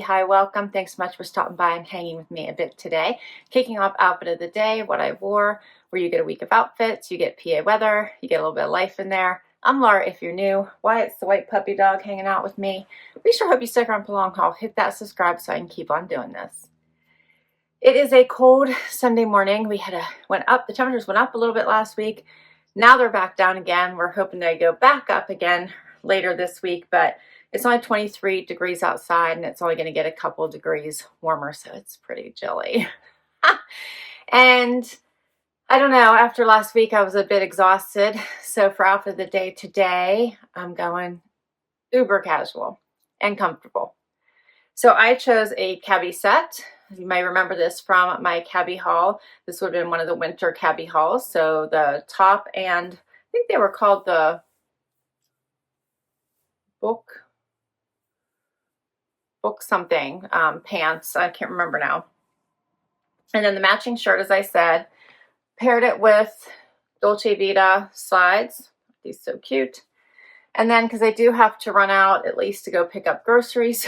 hi, welcome. Thanks so much for stopping by and hanging with me a bit today. Kicking off outfit of the day, what I wore, where you get a week of outfits, you get PA weather, you get a little bit of life in there. I'm Laura if you're new. Wyatt's the white puppy dog hanging out with me. We sure hope you stick around for the long haul. Hit that subscribe so I can keep on doing this. It is a cold Sunday morning. The temperatures went up a little bit last week. Now they're back down again. We're hoping they go back up again later this week, but it's only 23 degrees outside and it's only going to get a couple of degrees warmer, so it's pretty chilly. And I don't know, after last week I was a bit exhausted, so for outfit of the day today, I'm going uber casual and comfortable. So I chose a Cabi set. You may remember this from my Cabi haul. This would have been one of the winter Cabi hauls. So the top and I think they were called the book something pants. I can't remember now. And then the matching shirt, as I said, paired it with Dolce Vita slides. These so cute. And then because I do have to run out at least to go pick up groceries,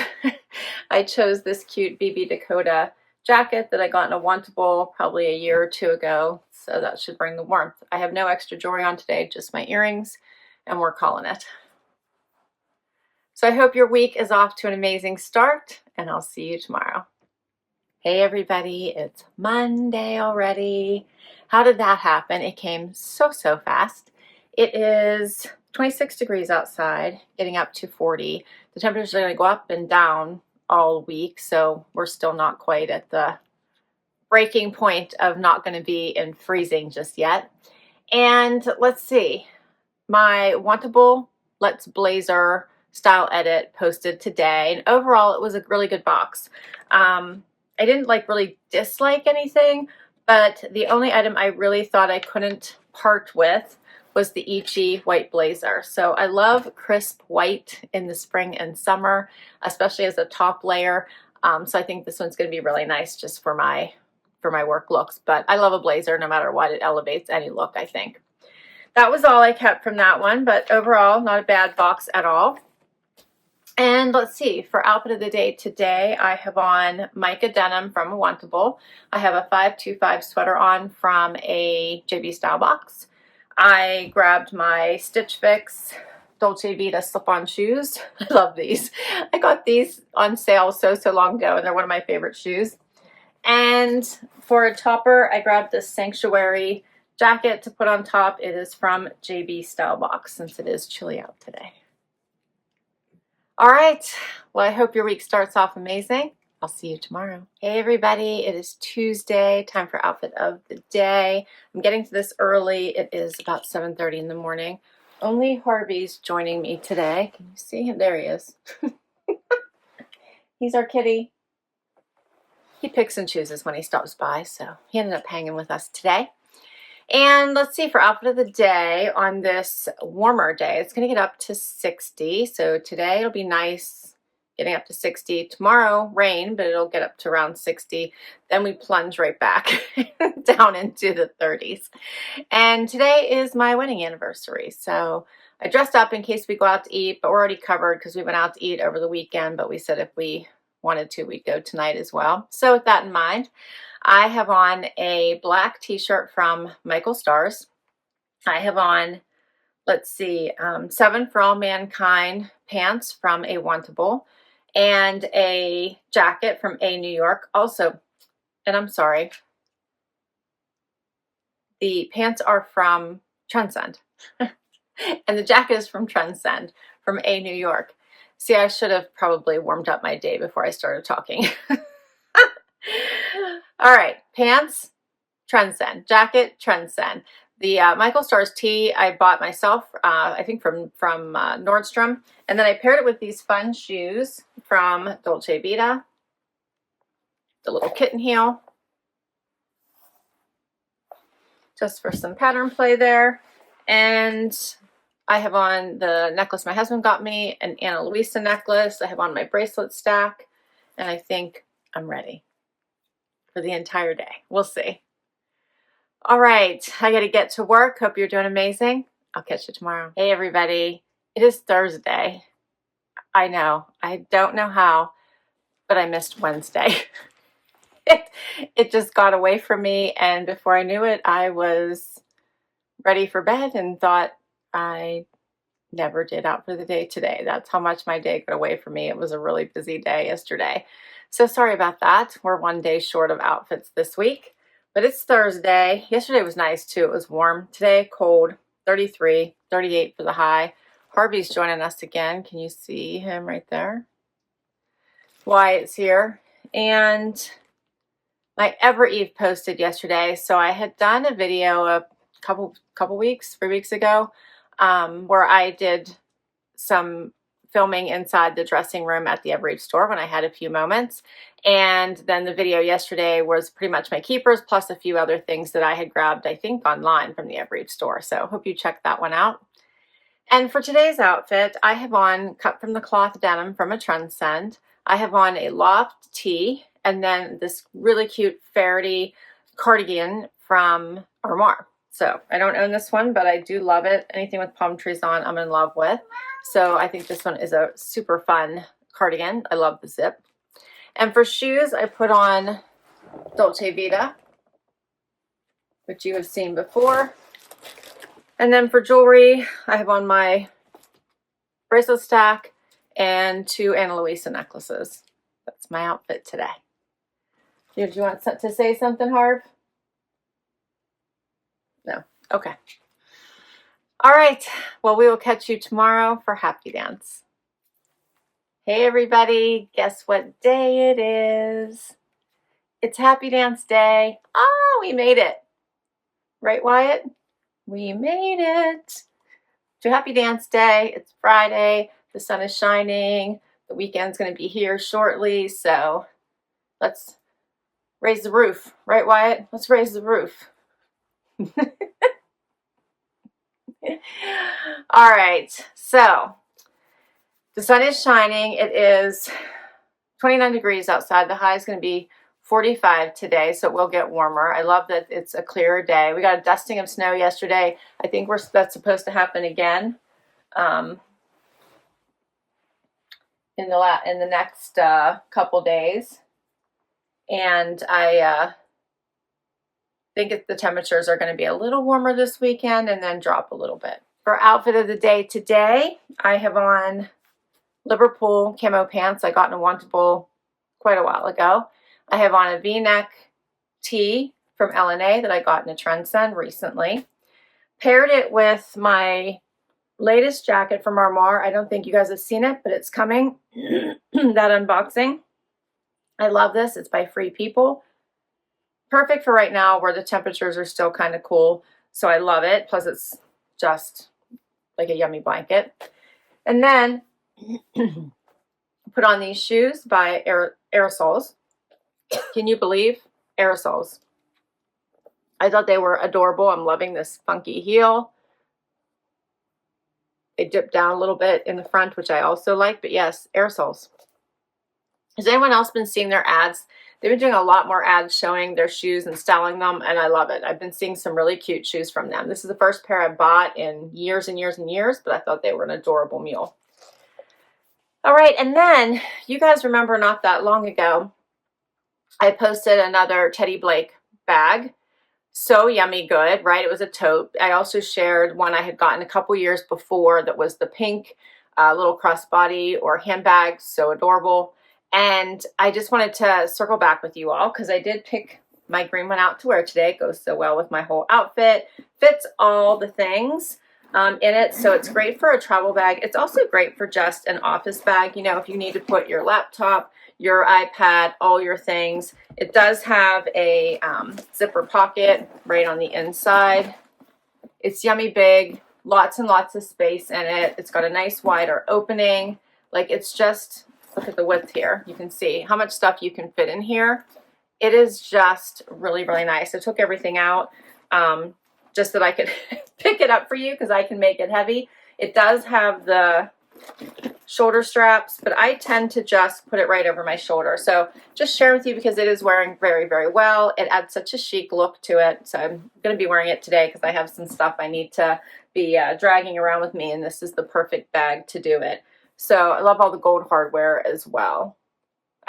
I chose this cute BB Dakota jacket that I got in a Wantable probably a year or two ago. So that should bring the warmth. I have no extra jewelry on today, just my earrings, and we're calling it. So I hope your week is off to an amazing start, and I'll see you tomorrow. Hey everybody, it's Monday already. How did that happen? It came so fast. It is 26 degrees outside, getting up to 40. The temperatures are going to go up and down all week, so we're still not quite at the breaking point of not going to be in freezing just yet. And let's see, my Wantable Let's Blazer style edit posted today, and overall it was a really good box. I didn't really dislike anything, but the only item I really thought I couldn't part with was the Ichi white blazer. So I love crisp white in the spring and summer, especially as a top layer. So I think this one's going to be really nice just for my work looks. But I love a blazer no matter what. It elevates any look, I think. That was all I kept from that one, but overall not a bad box at all. And let's see, for outfit of the day today, I have on Mica denim from Wantable. I have a 525 sweater on from a JB Stylebox. I grabbed my Stitch Fix Dolce Vita slip-on shoes. I love these. I got these on sale so long ago, and they're one of my favorite shoes. And for a topper, I grabbed this Sanctuary jacket to put on top. It is from JB Stylebox, since it is chilly out today. All right, well, I hope your week starts off amazing. I'll see you tomorrow. Hey everybody, it is Tuesday, time for outfit of the day. I'm getting to this early. It is about 7:30 in the morning. Only Harvey's joining me today. Can you see him? There he is. He's our kitty. He picks and chooses when he stops by, so he ended up hanging with us today. And let's see, for outfit of the day on this warmer day, it's going to get up to 60. So today it'll be nice, getting up to 60. Tomorrow, rain, but it'll get up to around 60. Then we plunge right back down into the 30s. And today is my wedding anniversary. So I dressed up in case we go out to eat, but we're already covered because we went out to eat over the weekend. But we said if we wanted to, we'd go tonight as well. So with that in mind, I have on a black t-shirt from Michael Stars. I have on, let's see, 7 for All Mankind pants from a Wantable, and a jacket from a New York. Also, and I'm sorry, the pants are from Trendsend, and the jacket is from Trendsend from a New York. See, I should have probably warmed up my day before I started talking. All right, pants, Trendsend. Jacket, Trendsend. The Michael Stars tee I bought myself, I think from Nordstrom. And then I paired it with these fun shoes from Dolce Vita. The little kitten heel. Just for some pattern play there. And I have on the necklace my husband got me, an Ana Luisa necklace. I have on my bracelet stack. And I think I'm ready for the entire day. We'll see. All right, I got to get to work. Hope you're doing amazing. I'll catch you tomorrow. Hey everybody, it is Thursday. I know, I don't know how, but I missed Wednesday. It just got away from me, and before I knew it, I was ready for bed and thought I never did out for the day today. That's how much my day got away from me. It was a really busy day yesterday. So sorry about that. We're one day short of outfits this week, but it's Thursday. Yesterday was nice too. It was warm. Today, cold, 33, 38 for the high. Harvey's joining us again. Can you see him right there? Wyatt's here. And my Ever Eve posted yesterday. So I had done a video a couple weeks, 3 weeks ago, where I did some filming inside the dressing room at the Ever Eve store when I had a few moments. And then the video yesterday was pretty much my keepers plus a few other things that I had grabbed, I think, online from the Ever Eve store. So hope you check that one out. And for today's outfit, I have on cut from the cloth denim from a Trendsend. I have on a Loft tee and then this really cute Faherty cardigan from Armoire. So I don't own this one, but I do love it. Anything with palm trees on, I'm in love with. So I think this one is a super fun cardigan. I love the zip. And for shoes, I put on Dolce Vita, which you have seen before. And then for jewelry, I have on my bracelet stack and 2 Ana Luisa necklaces. That's my outfit today. Did you want to say something, Harv? No. Okay. All right. Well, we will catch you tomorrow for Happy Dance. Hey, everybody. Guess what day it is? It's Happy Dance Day. Oh, we made it. Right, Wyatt? We made it to Happy Dance Day. It's Friday. The sun is shining. The weekend's going to be here shortly. So let's raise the roof. Right, Wyatt? Let's raise the roof. All right. So the sun is shining. It is 29 degrees outside. The high is going to be 45 today, so it will get warmer. I love that it's a clearer day. We got a dusting of snow yesterday. I think that's supposed to happen again in the next couple days. And I think the temperatures are going to be a little warmer this weekend and then drop a little bit. For outfit of the day today, I have on Liverpool camo pants I got in a Wantable quite a while ago. I have on a V-neck tee from LNA that I got in a Trendsend recently. Paired it with my latest jacket from Armoire. I don't think you guys have seen it, but it's coming. That unboxing. I love this. It's by Free People. Perfect for right now where the temperatures are still kind of cool. So I love it. Plus it's just like a yummy blanket. And then put on these shoes by Aerosols. Can you believe Aerosols? I thought they were adorable. I'm loving this funky heel. They dip down a little bit in the front, which I also like. But yes, Aerosols. Has anyone else been seeing their ads? They've been doing a lot more ads showing their shoes and styling them, and I love it. I've been seeing some really cute shoes from them. This is the first pair I bought in years and years and years, but I thought they were an adorable mule. All right, and then you guys remember not that long ago, I posted another Teddy Blake bag. So yummy good, right? It was a tote. I also shared one I had gotten a couple years before that was the pink little crossbody or handbag. So adorable. And I just wanted to circle back with you all because I did pick my green one out to wear today. It goes so well with my whole outfit. Fits all the things in it. So it's great for a travel bag. It's also great for just an office bag. You know, if you need to put your laptop, your iPad, all your things. It does have a zipper pocket right on the inside. It's yummy big, lots and lots of space in it. It's got a nice wider opening. Like it's just, look at the width here. You can see how much stuff you can fit in here. It is just really, really nice. I took everything out just that I could pick it up for you because I can make it heavy. It does have the shoulder straps, but I tend to just put it right over my shoulder. So just share with you because it is wearing very, very well. It adds such a chic look to it. So I'm going to be wearing it today because I have some stuff I need to be dragging around with me, and this is the perfect bag to do it. So I love all the gold hardware as well.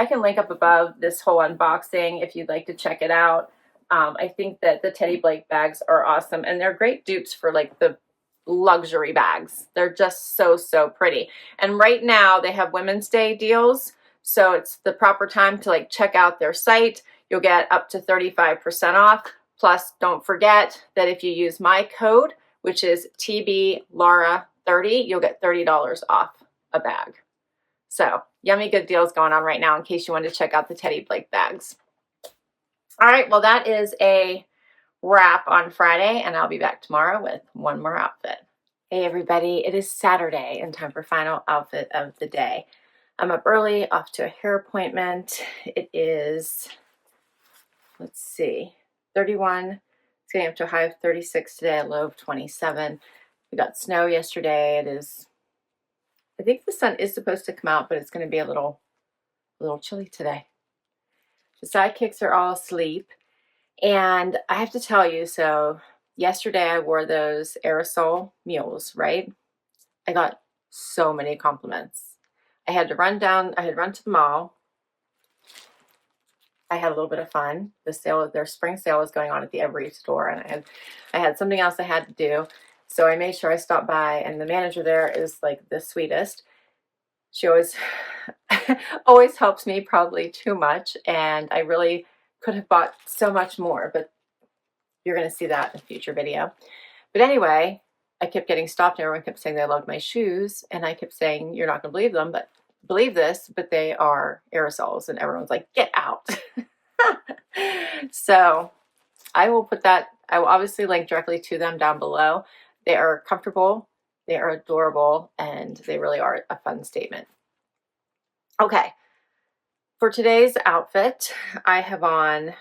I can link up above this whole unboxing if you'd like to check it out. I think that the Teddy Blake bags are awesome, and they're great dupes for like the luxury bags. They're just so, so pretty. And right now they have Women's Day deals, so it's the proper time to like check out their site. You'll get up to 35% off. Plus, don't forget that if you use my code, which is TBLaura30, you'll get $30 off a bag. So yummy good deals going on right now in case you want to check out the Teddy Blake bags. All right, well, that is a wrap on Friday, and I'll be back tomorrow with one more outfit. Hey everybody, it is Saturday and time for final outfit of the day. I'm up early, off to a hair appointment. It is, let's see, 31. It's getting up to a high of 36 today, a low of 27. We got snow yesterday. It is, I think the sun is supposed to come out, but it's going to be a little chilly today. The sidekicks are all asleep. And I have to tell you, so yesterday I wore those aerosol mules, right? I got so many compliments. I had run to the mall. I had a little bit of fun. Their spring sale was going on at the Every store, and I had something else I had to do. So I made sure I stopped by, and the manager there is like the sweetest. She always always helps me, probably too much, and I really could have bought so much more, but you're going to see that in a future video. But anyway, I kept getting stopped and everyone kept saying they loved my shoes, and I kept saying, you're not going to believe this, but they are aerosols, and everyone's like, get out. So I will obviously link directly to them down below. They are comfortable, they are adorable, and they really are a fun statement. Okay, for today's outfit, I have on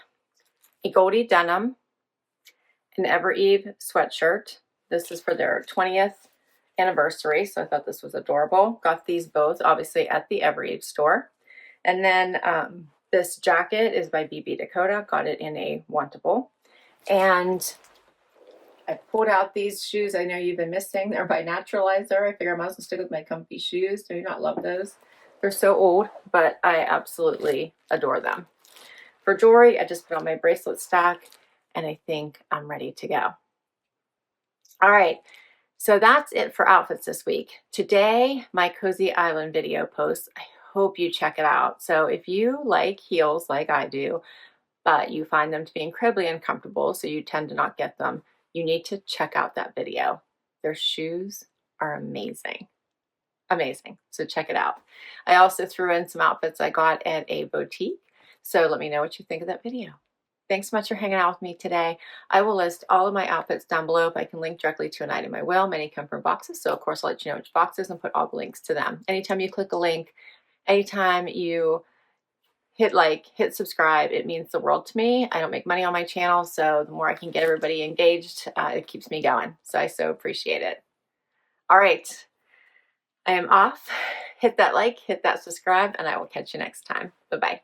a Goldie denim, an Ever Eve sweatshirt. This is for their 20th anniversary, so I thought this was adorable. Got these both, obviously, at the Ever Eve store. And then this jacket is by BB Dakota. Got it in a Wantable. And I pulled out these shoes I know you've been missing. They're by Naturalizer. I figure I might as well stick with my comfy shoes. Do you not love those? They're so old, but I absolutely adore them. For jewelry, I just put on my bracelet stack, and I think I'm ready to go. All right, so that's it for outfits this week. Today, my Cozy Island video post. I hope you check it out. So if you like heels like I do, but you find them to be incredibly uncomfortable, so you tend to not get them, you need to check out that video. Their shoes are amazing. Amazing. So check it out. I also threw in some outfits I got at a boutique. So let me know what you think of that video. Thanks so much for hanging out with me today. I will list all of my outfits down below. If I can link directly to an item, I will. Many come from boxes, so of course I'll let you know which boxes and put all the links to them. Anytime you click a link, anytime you hit like, hit subscribe, it means the world to me. I don't make money on my channel, so the more I can get everybody engaged, it keeps me going. So I so appreciate it. All right. I am off. Hit that like, hit that subscribe, and I will catch you next time. Bye-bye.